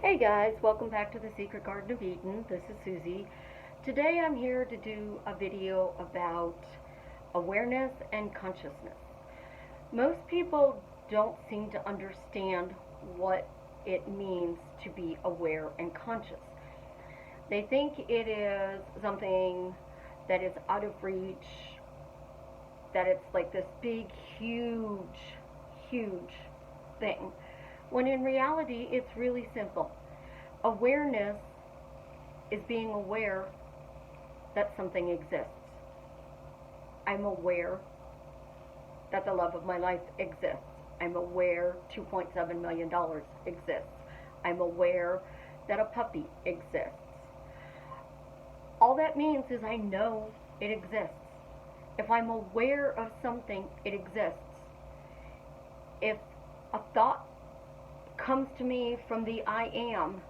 Hey guys, welcome back to the Secret Garden of Eden. This is Susie. Today I'm here to do a video about awareness and consciousness. Most people don't seem to understand what it means to be aware and conscious. They think it is something that is out of reach, that it's like this big, huge thing. When in reality, it's really simple. Awareness is being aware that something exists. I'm aware that the love of my life exists. I'm aware $2.7 million exists. I'm aware that a puppy exists. All that means is I know it exists. If I'm aware of something, it exists. If a thought comes to me from the I am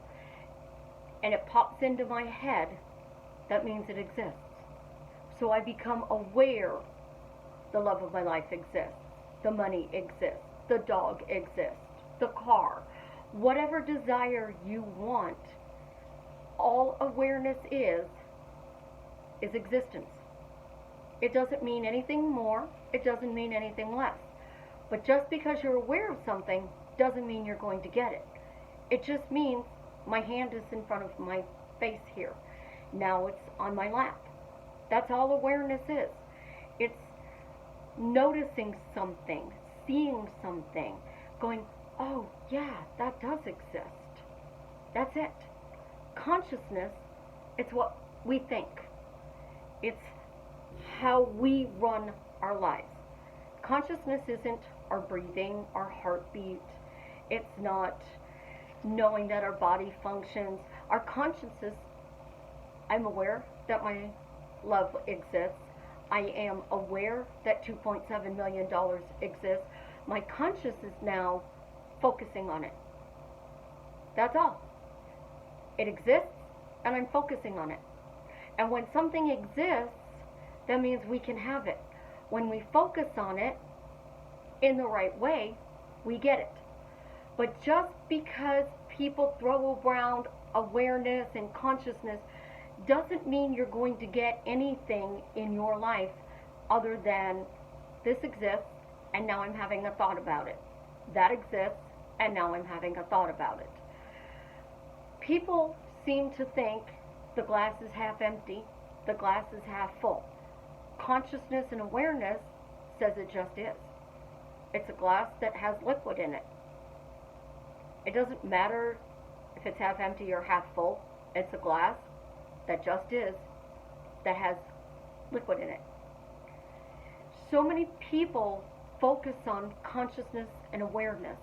and it pops into my head, that means it exists. So I become aware the love of my life exists, the money exists, the dog exists, the car, whatever desire you want. All awareness is existence. It doesn't mean anything more, it doesn't mean anything less. But just because you're aware of something doesn't mean you're going to get it. It just means my hand is in front of my face here. Now it's on my lap. That's all awareness is. It's noticing something, seeing something, going, oh yeah, that does exist. That's it. Consciousness, it's what we think. It's how we run our lives. Consciousness isn't our breathing, our heartbeat. It's not knowing that our body functions. Our consciousness, I'm aware that my love exists. I am aware that $2.7 million exists. My conscious is now focusing on it. That's all. It exists, and I'm focusing on it. And when something exists, that means we can have it. When we focus on it in the right way, we get it. But just because people throw around awareness and consciousness doesn't mean you're going to get anything in your life other than this exists and now I'm having a thought about it. That exists and now I'm having a thought about it. People seem to think the glass is half empty, the glass is half full. Consciousness and awareness says it just is. It's a glass that has liquid in it. It doesn't matter if it's half empty or half full. It's a glass that just is, that has liquid in it. So many people focus on consciousness and awareness.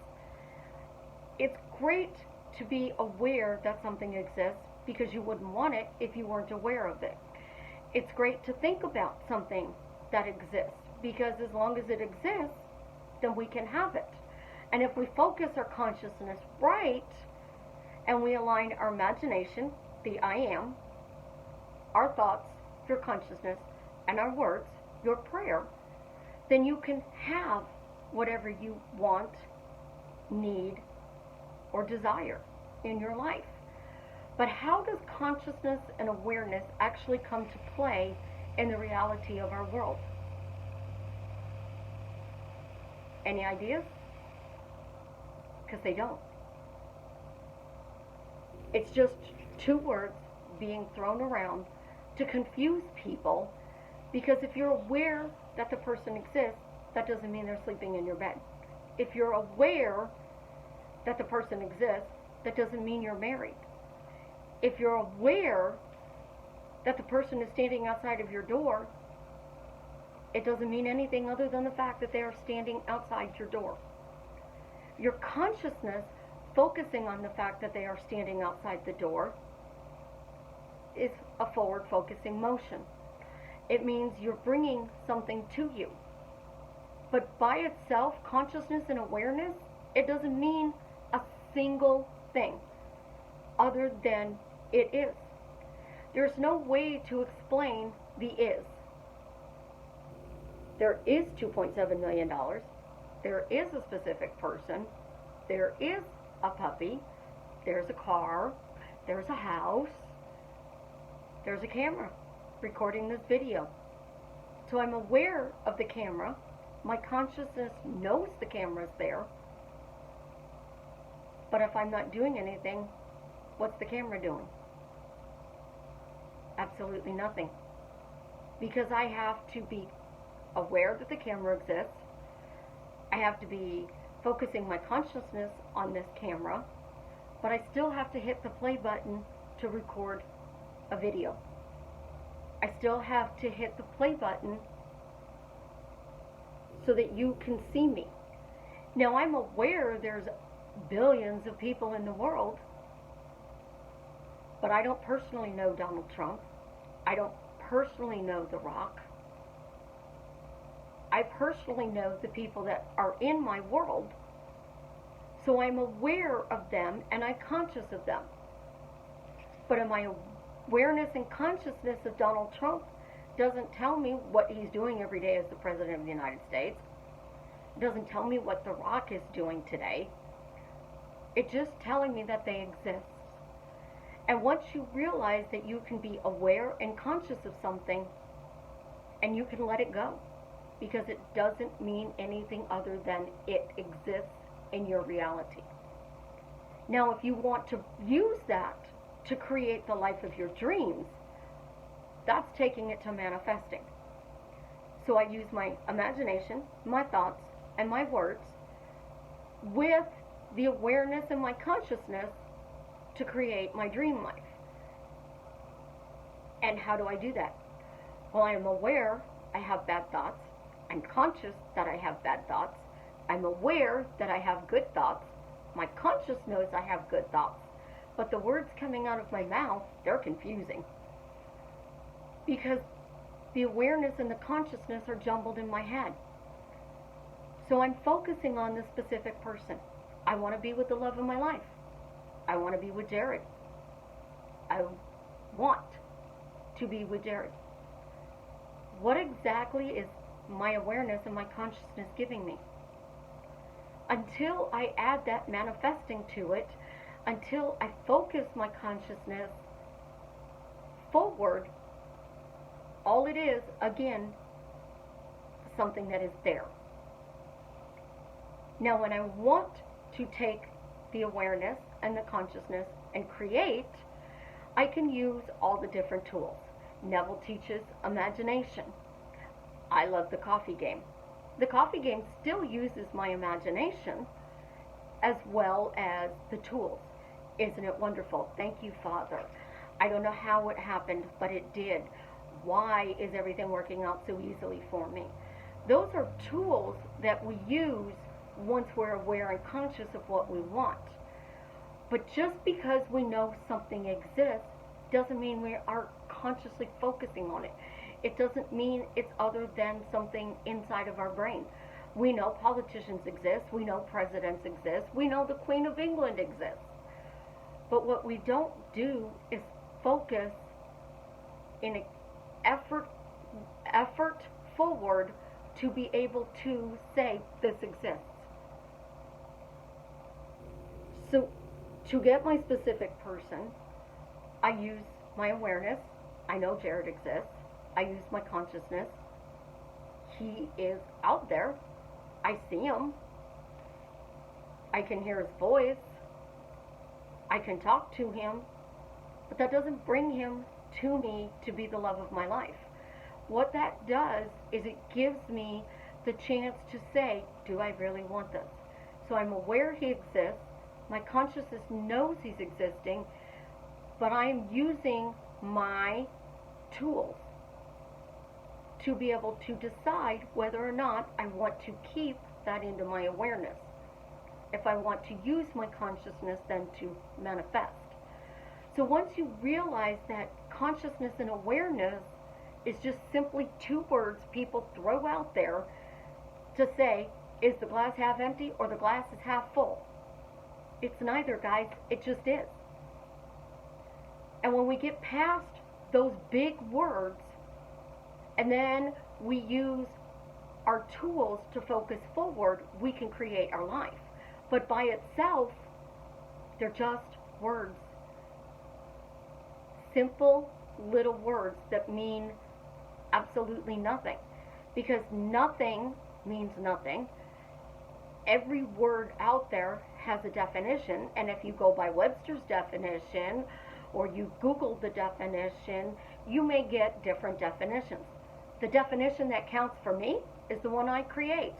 It's great to be aware that something exists because you wouldn't want it if you weren't aware of it. It's great to think about something that exists because as long as it exists, then we can have it. And if we focus our consciousness right, and we align our imagination, the I am, our thoughts, your consciousness, and our words, your prayer, then you can have whatever you want, need, or desire in your life. But how does consciousness and awareness actually come to play in the reality of our world? Any ideas? Because they don't. It's just two words being thrown around to confuse people, because if you're aware that the person exists, that doesn't mean they're sleeping in your bed. If you're aware that the person exists, that doesn't mean you're married. If you're aware that the person is standing outside of your door, it doesn't mean anything other than the fact that they are standing outside your door. Your consciousness focusing on the fact that they are standing outside the door is a forward-focusing motion. It means you're bringing something to you. But by itself, consciousness and awareness, it doesn't mean a single thing other than it is. There's no way to explain the is. There is $2.7 million. There is a specific person. There is a puppy. there's a car, there's a house, there's a camera recording this video. So I'm aware of the camera. My consciousness knows the camera's there. But if I'm not doing anything, what's the camera doing? Absolutely nothing. Because I have to be aware that the camera exists. I have to be focusing my consciousness on this camera, but I still have to hit the play button to record a video. I still have to hit the play button so that you can see me. Now, I'm aware there's billions of people in the world, but I don't personally know Donald Trump. I don't personally know The Rock. I personally know the people that are in my world, so I'm aware of them and I'm conscious of them. But my awareness and consciousness of Donald Trump doesn't tell me what he's doing every day as the President of the United States. It doesn't tell me what The Rock is doing today. It's just telling me that they exist. And once you realize that you can be aware and conscious of something, and you can let it go, because it doesn't mean anything other than it exists in your reality. Now, if you want to use that to create the life of your dreams, that's taking it to manifesting. So I use my imagination, my thoughts, and my words with the awareness and my consciousness to create my dream life. And how do I do that? Well, I am aware I have bad thoughts. I'm conscious that I have bad thoughts. I'm aware that I have good thoughts. My conscious knows I have good thoughts. But the words coming out of my mouth, they're confusing. Because the awareness and the consciousness are jumbled in my head. So I'm focusing on this specific person. I want to be with the love of my life. I want to be with Jared. I want to be with Jared. What exactly is my awareness and my consciousness giving me? Until I add that manifesting to it, until I focus my consciousness forward, all it is, again, something that is there. Now, when I want to take the awareness and the consciousness and create, I can use all the different tools. Neville teaches imagination. I love the coffee game. The coffee game still uses my imagination as well as the tools. Isn't it wonderful? Thank you, Father. I don't know how it happened, but it did. Why is everything working out so easily for me? Those are tools that we use once we're aware and conscious of what we want. But just because we know something exists doesn't mean we are consciously focusing on it. It doesn't mean it's other than something inside of our brain. We know politicians exist. We know presidents exist. We know the Queen of England exists. But what we don't do is focus in an effort forward to be able to say this exists. So to get my specific person, I use my awareness. I know Jared exists. I use my consciousness. He is out there. I see him. I can hear his voice. I can talk to him. But that doesn't bring him to me to be the love of my life. What that does is it gives me the chance to say, do I really want this? So I'm aware he exists. My consciousness knows he's existing, but I'm using my tools to be able to decide whether or not I want to keep that into my awareness. If I want to use my consciousness then to manifest. So once you realize that consciousness and awareness is just simply two words people throw out there to say, is the glass half empty or the glass is half full? It's neither, guys. It just is. And when we get past those big words, and then we use our tools to focus forward, we can create our life. But by itself, they're just words, simple little words that mean absolutely nothing, because nothing means nothing. Every word out there has a definition, and if you go by Webster's definition or you Google the definition, you may get different definitions. The definition that counts for me is the one I create.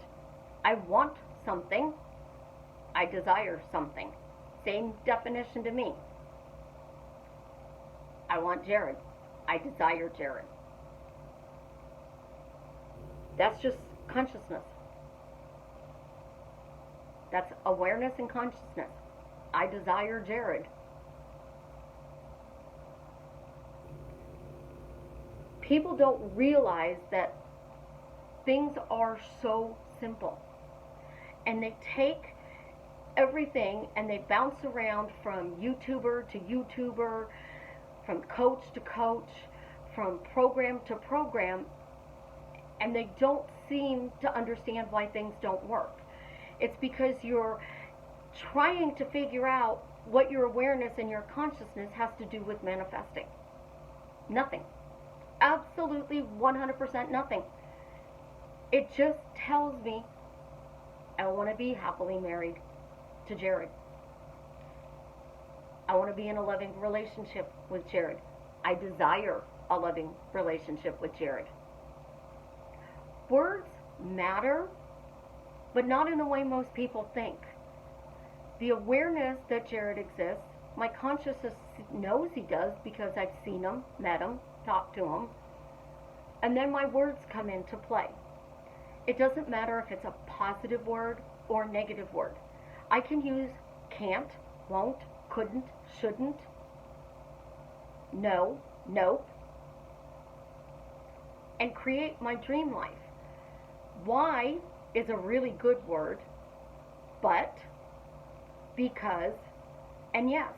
I want something. I desire something. Same definition to me. I want Jared. I desire Jared. That's just consciousness. That's awareness and consciousness. I desire Jared. People don't realize that things are so simple. And they take everything and they bounce around from YouTuber to YouTuber, from coach to coach, from program to program, and they don't seem to understand why things don't work. It's because you're trying to figure out what your awareness and your consciousness has to do with manifesting. Nothing. Absolutely 100% nothing. It just tells me I want to be happily married to Jared. I want to be in a loving relationship with Jared. I desire a loving relationship with Jared. Words matter, but not in the way most people think. The awareness that Jared exists, my consciousness knows he does because I've seen him, met him, talked to him, and then my words come into play. It doesn't matter if it's a positive word or a negative word. I can use can't, won't, couldn't, shouldn't, no, nope, and create my dream life. Why is a really good word, but, because, and yes.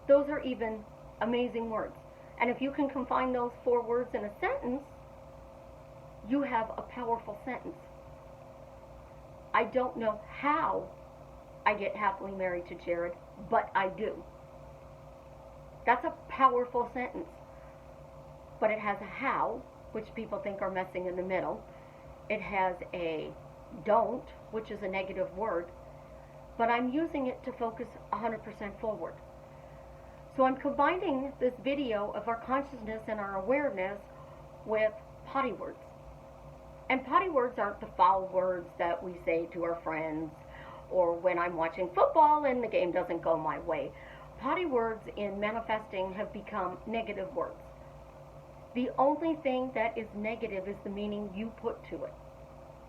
Those are even amazing words. And if you can combine those 4 words in a sentence, you have a powerful sentence. I don't know how I get happily married to Jared, but I do. That's a powerful sentence. But it has a how, which people think are messing in the middle. It has a don't, which is a negative word, but I'm using it to focus 100% forward. So I'm combining this video of our consciousness and our awareness with potty words. And potty words aren't the foul words that we say to our friends or when I'm watching football and the game doesn't go my way. Potty words in manifesting have become negative words. The only thing that is negative is the meaning you put to it.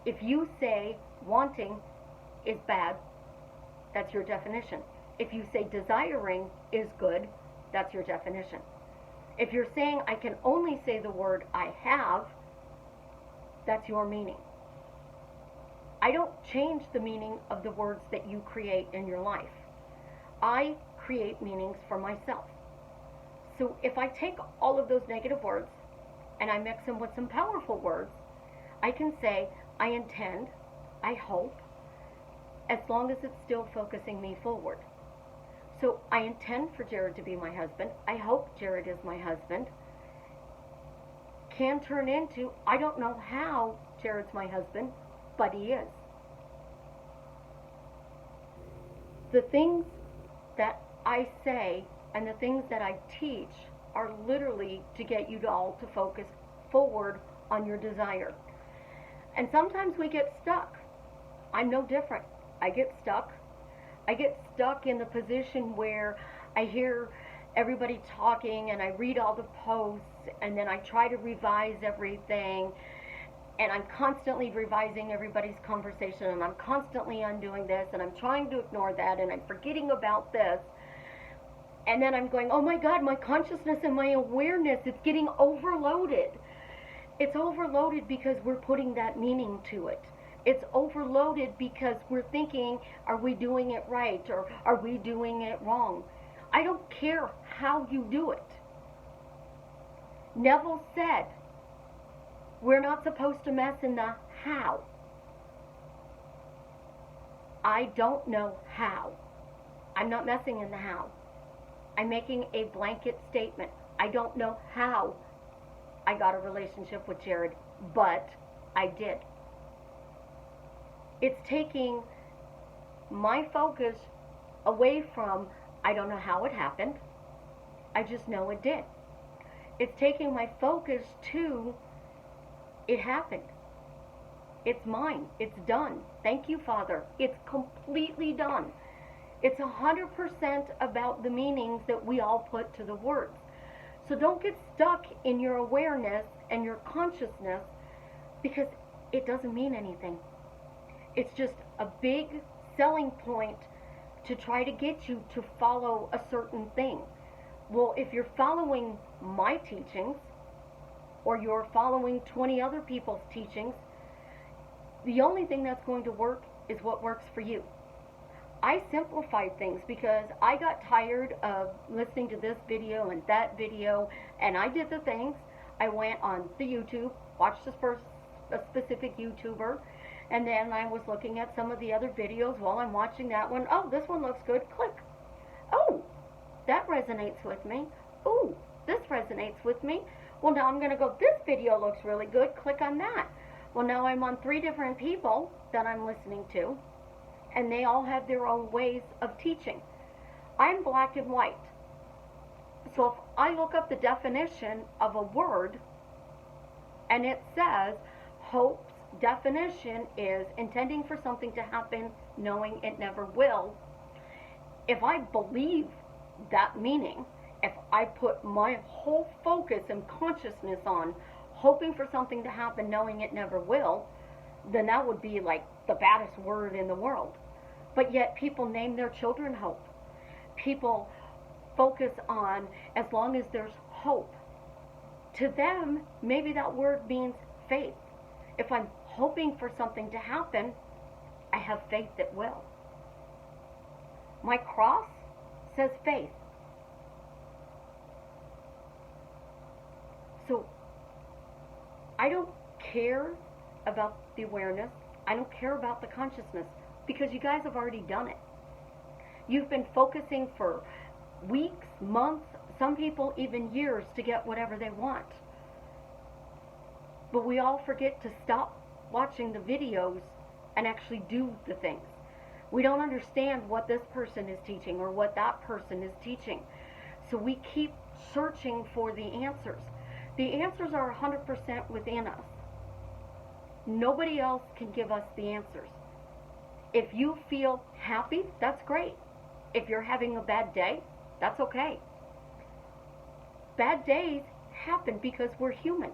If you say wanting is bad, that's your definition. If you say desiring is good, that's your definition. If you're saying I can only say the word I have, that's your meaning. I don't change the meaning of the words that you create in your life. I create meanings for myself. So if I take all of those negative words and I mix them with some powerful words, I can say I intend, I hope, as long as it's still focusing me forward. So I intend for Jared to be my husband. I hope Jared is my husband. Can turn into, I don't know how Jared's my husband, but he is. The things that I say and the things that I teach are literally to get you all to focus forward on your desire. And sometimes we get stuck. I'm no different. I get stuck. I get stuck in the position where I hear everybody talking and I read all the posts and then I try to revise everything and I'm constantly revising everybody's conversation and I'm constantly undoing this and I'm trying to ignore that and I'm forgetting about this. And then I'm going, oh my God, my consciousness and my awareness, it's getting overloaded. It's overloaded because we're putting that meaning to it. It's overloaded because we're thinking, are we doing it right or are we doing it wrong? I don't care how you do it. Neville said, we're not supposed to mess in the how. I don't know how. I'm not messing in the how. I'm making a blanket statement. I don't know how I got a relationship with Jared, but I did. It's taking my focus away from, I don't know how it happened, I just know it did. It's taking my focus to, it happened. It's mine. It's done. Thank you, Father. It's completely done. It's 100% about the meanings that we all put to the words. So don't get stuck in your awareness and your consciousness, because it doesn't mean anything. It's just a big selling point to try to get you to follow a certain thing. Well, if you're following my teachings, or you're following 20 other people's teachings, the only thing that's going to work is what works for you. I simplified things because I got tired of listening to this video and that video, and I did the things. I went on the YouTube, watched a specific YouTuber, and then I was looking at some of the other videos while I'm watching that one. Oh, this one looks good. Click. Oh, that resonates with me. Oh, this resonates with me. Well, now I'm going to go, this video looks really good. Click on that. Well, now I'm on 3 different people that I'm listening to, and they all have their own ways of teaching. I'm black and white. So if I look up the definition of a word, and it says, hope's definition is intending for something to happen, knowing it never will. If I believe that meaning, if I put my whole focus and consciousness on hoping for something to happen, knowing it never will, then that would be like the baddest word in the world. But yet people name their children hope. People focus on, as long as there's hope. To them, maybe that word means faith. If I'm hoping for something to happen, I have faith it will. My cross says faith. So I don't care about the awareness. I don't care about the consciousness, because you guys have already done it. You've been focusing for weeks, months, some people even years to get whatever they want. But we all forget to stop watching the videos and actually do the things. We don't understand what this person is teaching or what that person is teaching. So we keep searching for the answers. The answers are 100% within us. Nobody else can give us the answers. If you feel happy, that's great. If you're having a bad day, that's okay. Bad days happen because we're human.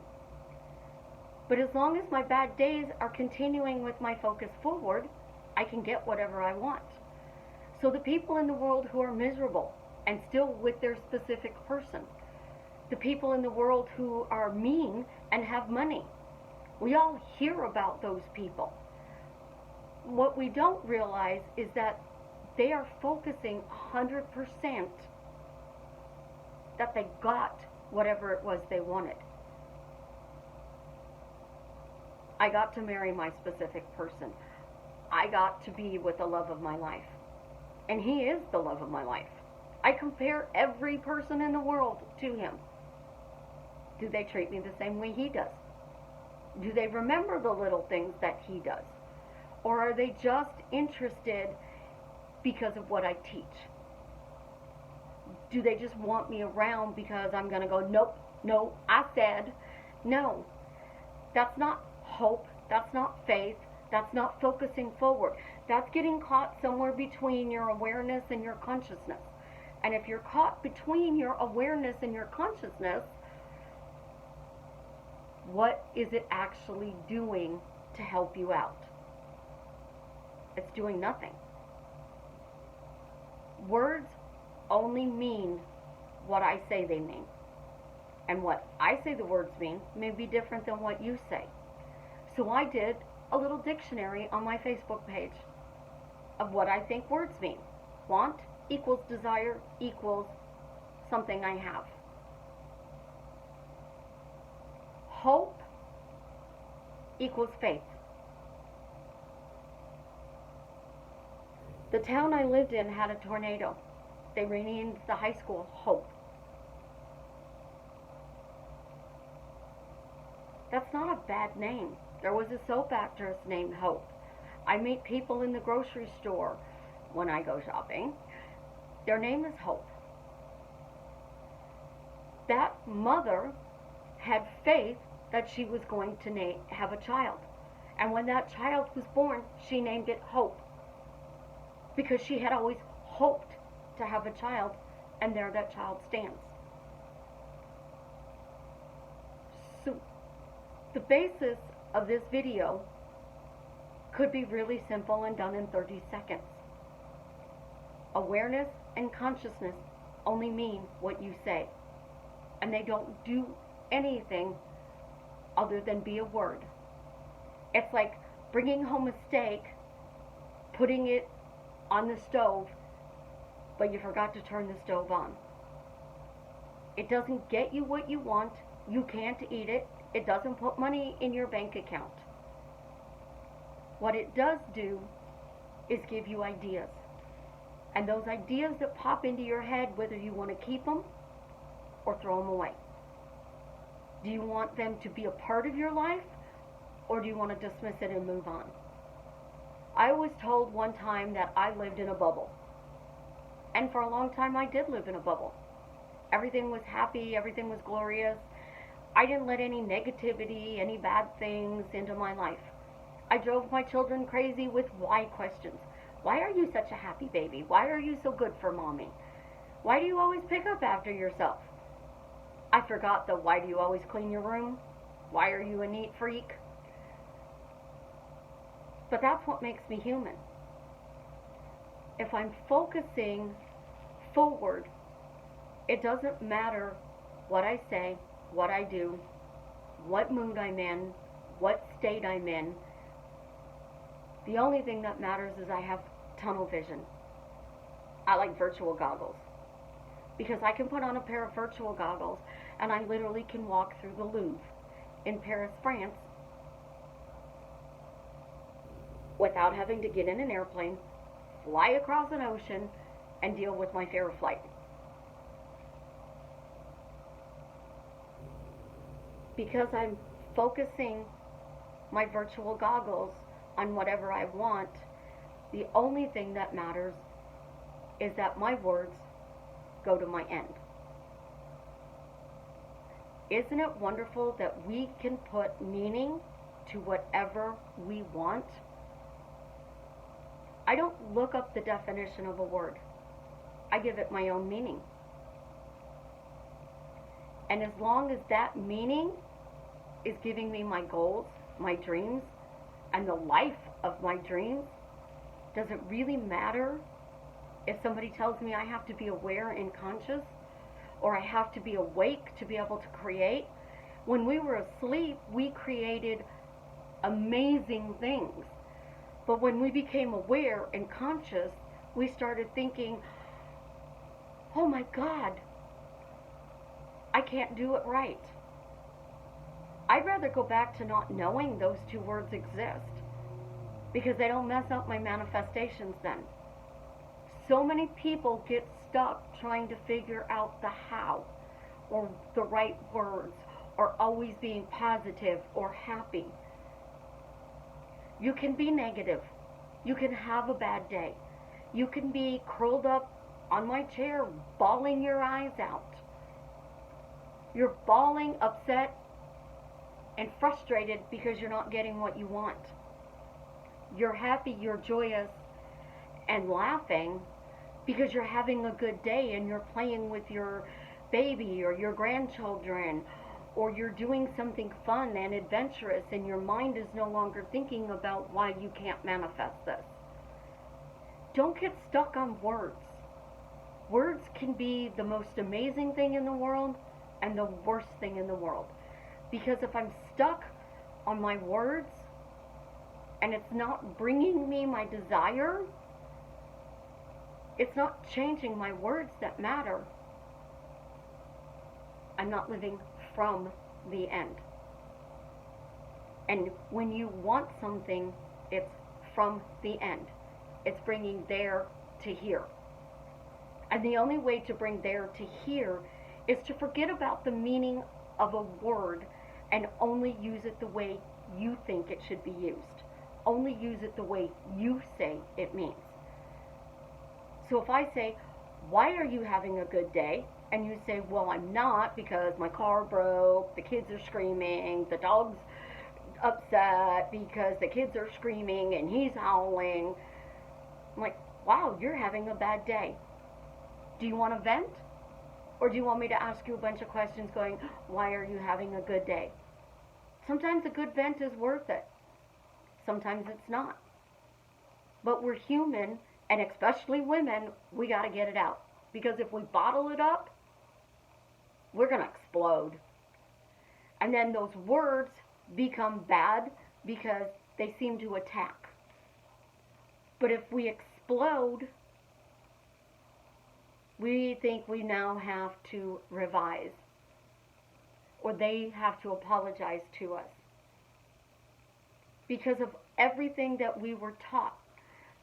But as long as my bad days are continuing with my focus forward, I can get whatever I want. So the people in the world who are miserable and still with their specific person, the people in the world who are mean and have money, we all hear about those people. What we don't realize is that they are focusing 100% that they got whatever it was they wanted. I got to marry my specific person. I got to be with the love of my life. And he is the love of my life. I compare every person in the world to him. Do they treat me the same way he does? Do they remember the little things that he does? Or are they just interested because of what I teach? Do they just want me around because I'm going to go, nope, no, I said, no. That's not hope. That's not faith. That's not focusing forward. That's getting caught somewhere between your awareness and your consciousness. And if you're caught between your awareness and your consciousness, what is it actually doing to help you out? It's doing nothing. Words only mean what I say they mean. And what I say the words mean may be different than what you say. So I did a little dictionary on my Facebook page of what I think words mean. Want equals desire equals something I have. Hope equals faith. The town I lived in had a tornado. They renamed the high school Hope. That's not a bad name. There was a soap actress named Hope. I meet people in the grocery store when I go shopping. Their name is Hope. That mother had faith that she was going to have a child. And when that child was born, she named it Hope. Because she had always hoped to have a child, and there that child stands. So the basis of this video could be really simple and done in 30 seconds. Awareness and consciousness only mean what you say, and they don't do anything other than be a word. It's like bringing home a steak, putting it on the stove, but you forgot to turn the stove on. It doesn't get you what you want. You can't eat it. It doesn't put money in your bank account. What it does do is give you ideas. And those ideas that pop into your head, whether you want to keep them or throw them away. Do you want them to be a part of your life, or do you want to dismiss it and move on? I was told one time that I lived in a bubble. And for a long time I did live in a bubble. Everything was happy, everything was glorious. I didn't let any negativity, any bad things into my life. I drove my children crazy with why questions. Why are you such a happy baby? Why are you so good for mommy? Why do you always pick up after yourself? I forgot the why do you always clean your room? Why are you a neat freak? But that's what makes me human. If I'm focusing forward, it doesn't matter what I say, what I do, what mood I'm in, what state I'm in. The only thing that matters is I have tunnel vision. I like virtual goggles. Because I can put on a pair of virtual goggles and I literally can walk through the Louvre in Paris, France without having to get in an airplane, fly across an ocean, and deal with my fear of flight. Because I'm focusing my virtual goggles on whatever I want, the only thing that matters is that my words go to my end. Isn't it wonderful that we can put meaning to whatever we want? I don't look up the definition of a word. I give it my own meaning. And as long as that meaning is giving me my goals, my dreams, and the life of my dreams, does it really matter if somebody tells me I have to be aware and conscious, or I have to be awake to be able to create? When we were asleep, we created amazing things. But when we became aware and conscious, we started thinking, oh my God, I can't do it right. I'd rather go back to not knowing those two words exist, because they don't mess up my manifestations then. So many people get stuck trying to figure out the how, or the right words, or always being positive or happy. You can be negative. You can have a bad day. You can be curled up on my chair, bawling your eyes out. You're bawling, upset, and frustrated because you're not getting what you want. You're happy, you're joyous, and laughing because you're having a good day and you're playing with your baby or your grandchildren, or you're doing something fun and adventurous and your mind is no longer thinking about why you can't manifest this. Don't get stuck on words. Words can be the most amazing thing in the world and the worst thing in the world. Because if I'm stuck on my words and it's not bringing me my desire, it's not changing my words that matter. I'm not living from the end. And when you want something, it's from the end. It's bringing there to here. And the only way to bring there to here is to forget about the meaning of a word and only use it the way you think it should be used. Only use it the way you say it means. So if I say, why are you having a good day? And you say, well, I'm not because my car broke, the kids are screaming, the dog's upset because the kids are screaming and he's howling. I'm like, wow, you're having a bad day. Do you want to vent? Or do you want me to ask you a bunch of questions going, why are you having a good day? Sometimes a good vent is worth it. Sometimes it's not. But we're human, and especially women, we got to get it out. Because if we bottle it up, we're going to explode. And then those words become bad because they seem to attack. But if we explode, we think we now have to revise, or they have to apologize to us because of everything that we were taught.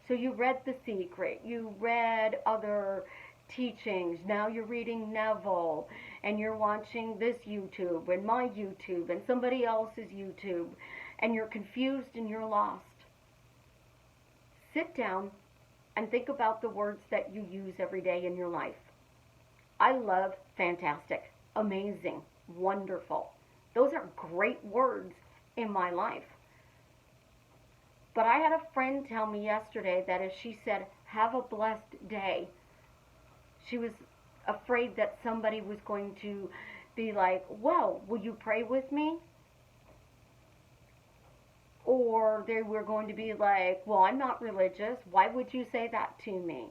So you read The Secret, you read other teachings, now you're reading Neville, and you're watching this YouTube, and my YouTube, and somebody else's YouTube, and you're confused and you're lost. Sit down and think about the words that you use every day in your life. I love fantastic, amazing, wonderful. Those are great words in my life. But I had a friend tell me yesterday that if she said, have a blessed day, she was afraid that somebody was going to be like, well, will you pray with me? Or they were going to be like, well, I'm not religious. Why would you say that to me?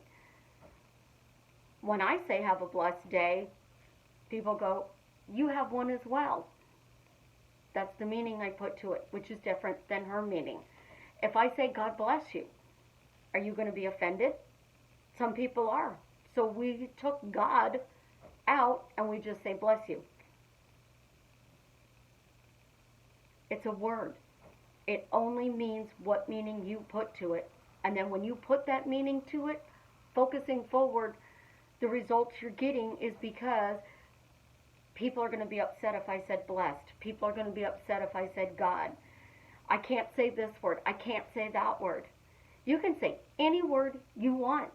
When I say have a blessed day, people go, you have one as well. That's the meaning I put to it, which is different than her meaning. If I say God bless you, are you going to be offended? Some people are. So we took God out and we just say bless you. It's a word. It only means what meaning you put to it. And then when you put that meaning to it, focusing forward, the results you're getting is because people are going to be upset if I said blessed. People are going to be upset if I said God. I can't say this word. I can't say that word. You can say any word you want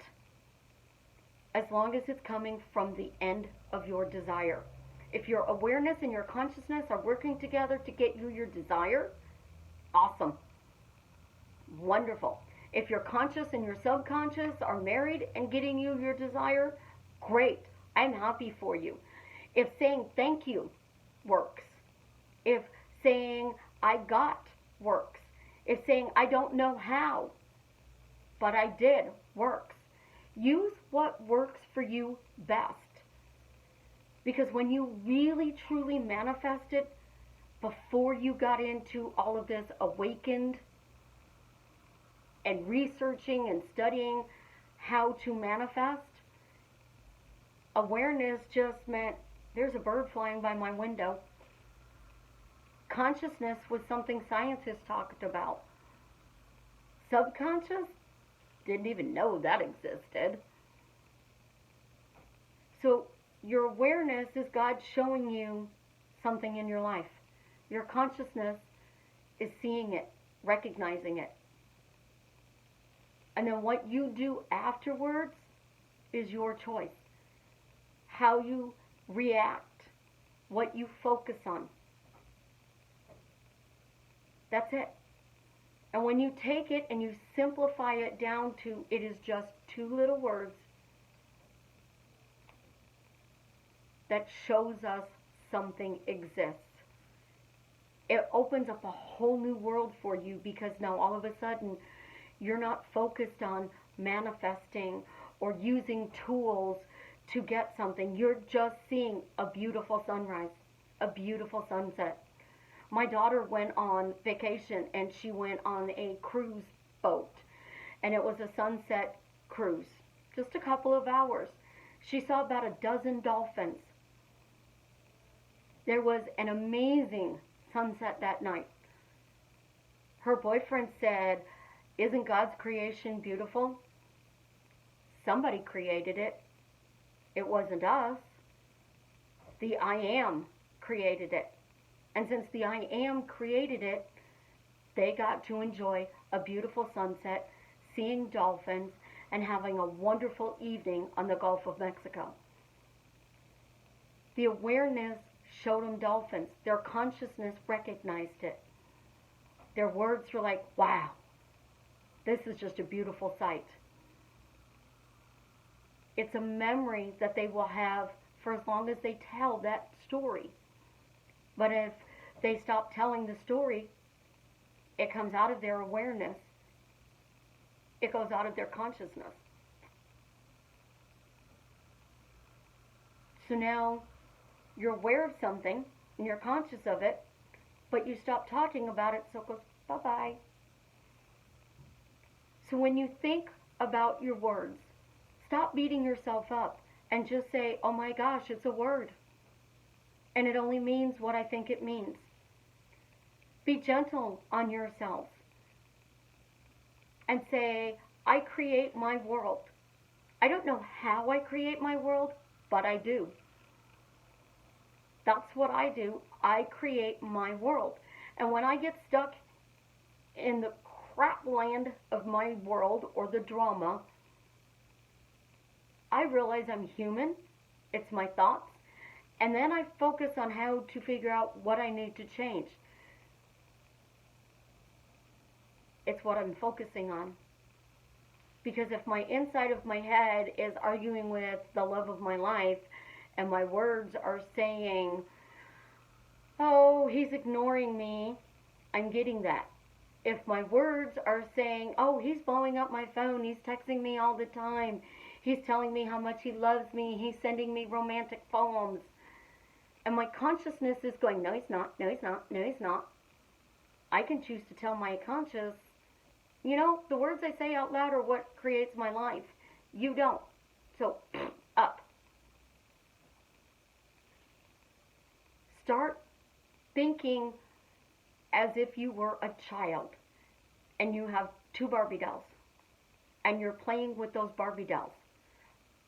as long as it's coming from the end of your desire. If your awareness and your consciousness are working together to get you your desire, awesome. Wonderful. If your conscious and your subconscious are married and getting you your desire, great. I'm happy for you. If saying thank you works, if saying I got works, if saying I don't know how, but I did works, use what works for you best. Because when you really truly manifested before you got into all of this awakened and researching and studying how to manifest, awareness just meant there's a bird flying by my window. Consciousness was something scientists talked about. Subconscious? Didn't even know that existed. So your awareness is God showing you something in your life. Your consciousness is seeing it, recognizing it. And then what you do afterwards is your choice. How you react, what you focus on. That's it. And when you take it and you simplify it down to it is just two little words that shows us something exists, it opens up a whole new world for you, because now all of a sudden you're not focused on manifesting or using tools to get something. You're just seeing a beautiful sunrise, a beautiful sunset. My daughter went on vacation and she went on a cruise boat, and it was a sunset cruise, just a couple of hours. She saw about a dozen dolphins. There was an amazing sunset that night. Her boyfriend said, isn't God's creation beautiful? Somebody created it. It wasn't us. The I am created it. And since the I am created it, they got to enjoy a beautiful sunset, seeing dolphins, and having a wonderful evening on the Gulf of Mexico. The awareness showed them dolphins. Their consciousness recognized it. Their words were like, wow, this is just a beautiful sight. It's a memory that they will have for as long as they tell that story. But if they stop telling the story, it comes out of their awareness. It goes out of their consciousness. So now you're aware of something and you're conscious of it, but you stop talking about it, so it goes bye-bye. So when you think about your words, stop beating yourself up and just say, oh my gosh, it's a word. And it only means what I think it means. Be gentle on yourself and say, I create my world. I don't know how I create my world, but I do. That's what I do. I create my world. And when I get stuck in the crap land of my world or the drama, I realize I'm human. It's my thoughts. And then I focus on how to figure out what I need to change. It's what I'm focusing on. Because if my inside of my head is arguing with the love of my life, and my words are saying, oh, he's ignoring me, I'm getting that. If my words are saying, oh, he's blowing up my phone, he's texting me all the time, he's telling me how much he loves me, he's sending me romantic poems, and my consciousness is going, no, he's not, no, he's not, no, he's not. I can choose to tell my conscious, you know, the words I say out loud are what creates my life. You don't. So, up. Start thinking as if you were a child and you have 2 Barbie dolls and you're playing with those Barbie dolls.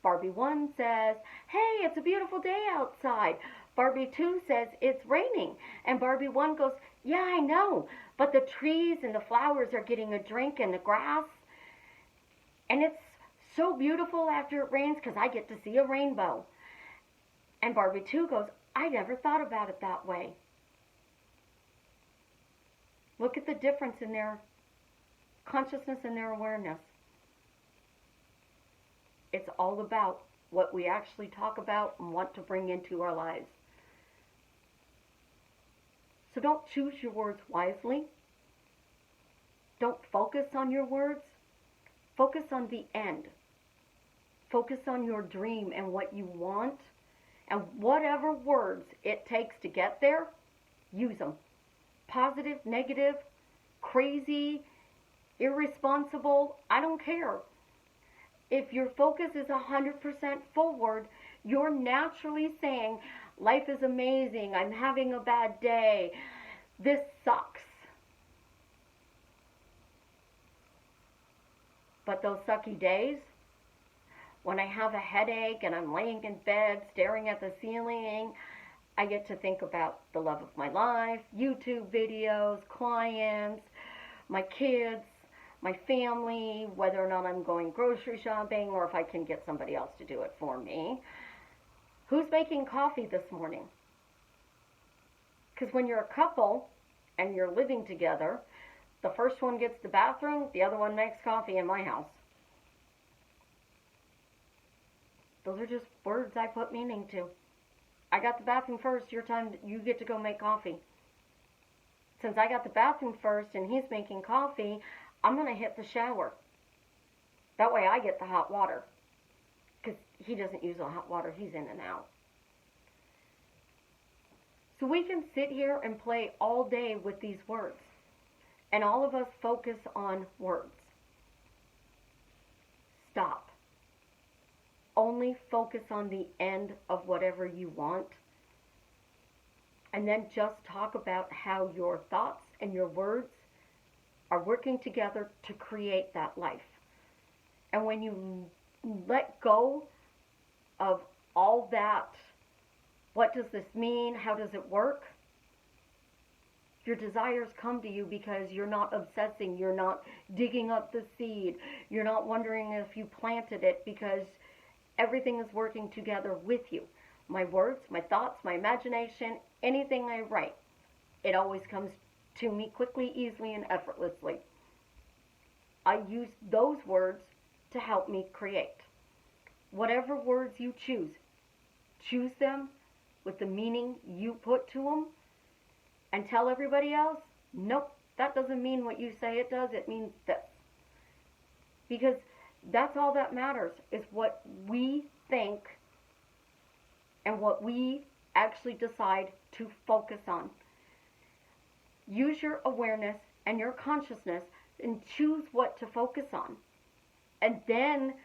Barbie 1 says, hey, it's a beautiful day outside. Barbie 2 says, it's raining. And Barbie 1 goes, yeah, I know, but the trees and the flowers are getting a drink and the grass. And it's so beautiful after it rains because I get to see a rainbow. And Barbie 2 goes, I never thought about it that way. Look at the difference in their consciousness and their awareness. It's all about what we actually talk about and want to bring into our lives. So don't choose your words wisely. Don't focus on your words. Focus on the end. Focus on your dream and what you want. And whatever words it takes to get there, use them. Positive, negative, crazy, irresponsible, I don't care. If your focus is 100% forward, you're naturally saying, life is amazing, I'm having a bad day, this sucks. But those sucky days, when I have a headache and I'm laying in bed staring at the ceiling, I get to think about the love of my life, YouTube videos, clients, my kids, my family, whether or not I'm going grocery shopping or if I can get somebody else to do it for me. Who's making coffee this morning? Because when you're a couple and you're living together, the first one gets the bathroom, the other one makes coffee in my house. Those are just words I put meaning to. I got the bathroom first, your time, you get to go make coffee. Since I got the bathroom first and he's making coffee, I'm going to hit the shower. That way I get the hot water. Because he doesn't use the hot water, he's in and out. So we can sit here and play all day with these words. And all of us focus on words. Stop. Only focus on the end of whatever you want. And then just talk about how your thoughts and your words are working together to create that life. And when you let go of all that, what does this mean? How does it work? Your desires come to you because you're not obsessing, you're not digging up the seed, you're not wondering if you planted it, because everything is working together with you. My words, my thoughts, my imagination, anything I write, it always comes to me quickly, easily, and effortlessly. I use those words to help me create. Whatever words you choose them with the meaning you put to them, and tell everybody else, nope, that doesn't mean what you say it does, it means this. Because that's all that matters, is what we think and what we actually decide to focus on. Use your awareness and your consciousness and choose what to focus on. And then